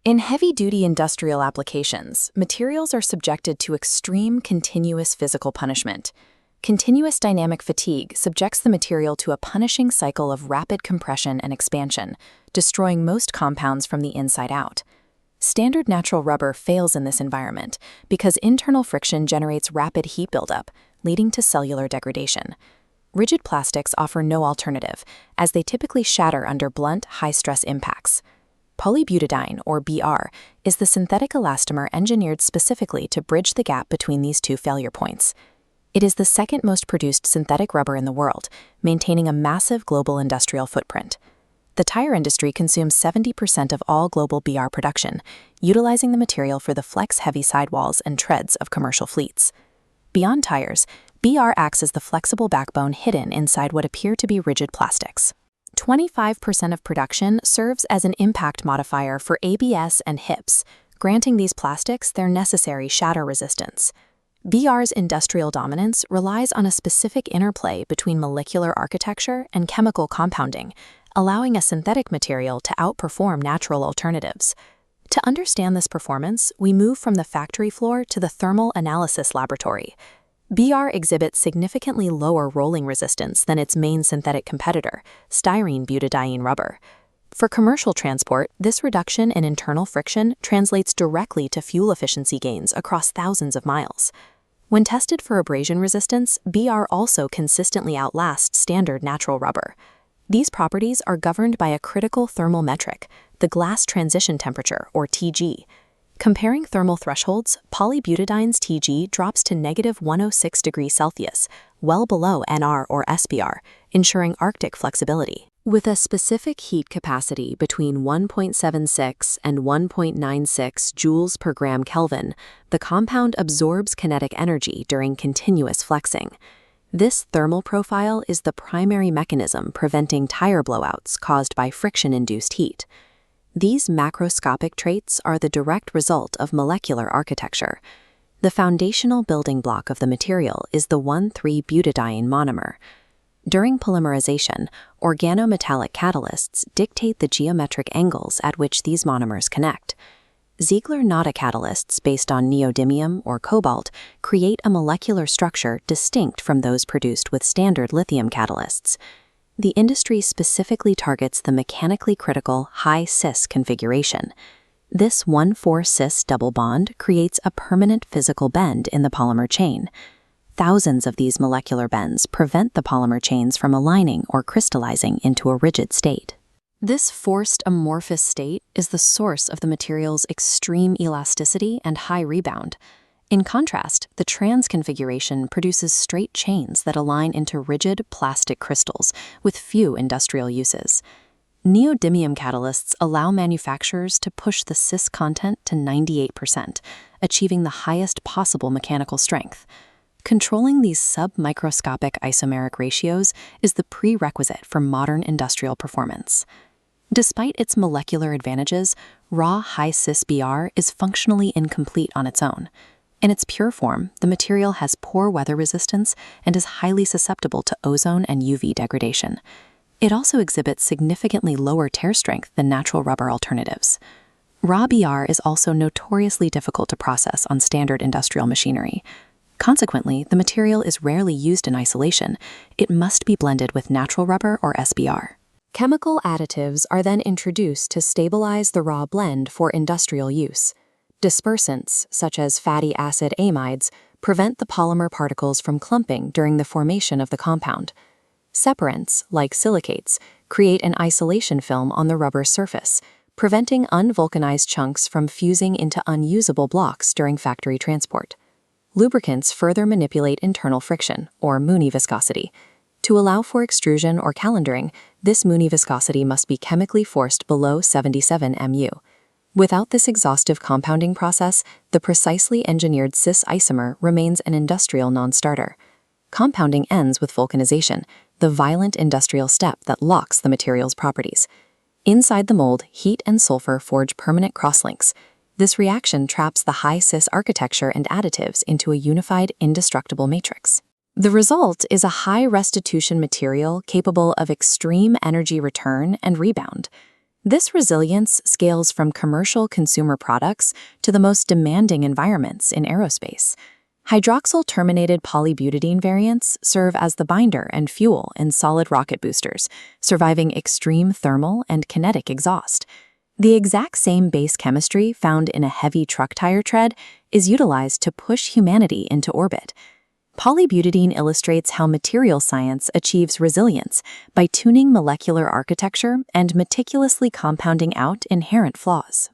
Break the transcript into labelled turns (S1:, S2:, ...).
S1: In heavy-duty industrial applications, materials are subjected to extreme continuous physical punishment. Continuous dynamic fatigue subjects the material to a punishing cycle of rapid compression and expansion, destroying most compounds from the inside out. Standard natural rubber fails in this environment because internal friction generates rapid heat buildup, leading to cellular degradation. Rigid plastics offer no alternative, as they typically shatter under blunt, high-stress impacts. Polybutadiene, or BR, is the synthetic elastomer engineered specifically to bridge the gap between these two failure points. It is the second most produced synthetic rubber in the world, maintaining a massive global industrial footprint. The tire industry consumes 70% of all global BR production, utilizing the material for the flex-heavy sidewalls and treads of commercial fleets. Beyond tires, BR acts as the flexible backbone hidden inside what appear to be rigid plastics. 25% of production serves as an impact modifier for ABS and HIPs, granting these plastics their necessary shatter resistance. BR's industrial dominance relies on a specific interplay between molecular architecture and chemical compounding, allowing a synthetic material to outperform natural alternatives. To understand this performance, we move from the factory floor to the thermal analysis laboratory. BR exhibits significantly lower rolling resistance than its main synthetic competitor, styrene butadiene rubber. For commercial transport, this reduction in internal friction translates directly to fuel efficiency gains across thousands of miles. When tested for abrasion resistance, BR also consistently outlasts standard natural rubber. These properties are governed by a critical thermal metric, the glass transition temperature, or TG. Comparing thermal thresholds, polybutadiene's TG drops to -106 degrees Celsius, well below NR or SBR, ensuring Arctic flexibility. With a specific heat capacity between 1.76 and 1.96 joules per gram Kelvin, the compound absorbs kinetic energy during continuous flexing. This thermal profile is the primary mechanism preventing tire blowouts caused by friction-induced heat. These macroscopic traits are the direct result of molecular architecture. The foundational building block of the material is the 1,3-butadiene monomer. During polymerization, organometallic catalysts dictate the geometric angles at which these monomers connect. Ziegler-Natta catalysts based on neodymium or cobalt create a molecular structure distinct from those produced with standard lithium catalysts. The industry specifically targets the mechanically critical high-cis configuration. This 1,4-cis double bond creates a permanent physical bend in the polymer chain. Thousands of these molecular bends prevent the polymer chains from aligning or crystallizing into a rigid state. This forced amorphous state is the source of the material's extreme elasticity and high rebound. In contrast, the trans configuration produces straight chains that align into rigid plastic crystals with few industrial uses. Neodymium catalysts allow manufacturers to push the cis content to 98%, achieving the highest possible mechanical strength. Controlling these sub-microscopic isomeric ratios is the prerequisite for modern industrial performance. Despite its molecular advantages, raw high-cis BR is functionally incomplete on its own. In its pure form, the material has poor weather resistance and is highly susceptible to ozone and UV degradation. It also exhibits significantly lower tear strength than natural rubber alternatives. Raw BR is also notoriously difficult to process on standard industrial machinery. Consequently, the material is rarely used in isolation. It must be blended with natural rubber or SBR. Chemical additives are then introduced to stabilize the raw blend for industrial use. Dispersants, such as fatty acid amides, prevent the polymer particles from clumping during the formation of the compound. Separants, like silicates, create an isolation film on the rubber surface, preventing unvulcanized chunks from fusing into unusable blocks during factory transport. Lubricants further manipulate internal friction, or Mooney viscosity. To allow for extrusion or calendaring, this Mooney viscosity must be chemically forced below 77 mu. Without this exhaustive compounding process, the precisely engineered cis isomer remains an industrial non-starter. Compounding ends with vulcanization, the violent industrial step that locks the material's properties. Inside the mold, heat and sulfur forge permanent crosslinks. This reaction traps the high-cis architecture and additives into a unified, indestructible matrix. The result is a high-restitution material capable of extreme energy return and rebound. This resilience scales from commercial consumer products to the most demanding environments in aerospace. Hydroxyl-terminated polybutadiene variants serve as the binder and fuel in solid rocket boosters, surviving extreme thermal and kinetic exhaust. The exact same base chemistry found in a heavy truck tire tread is utilized to push humanity into orbit. Polybutadiene illustrates how material science achieves resilience by tuning molecular architecture and meticulously compounding out inherent flaws.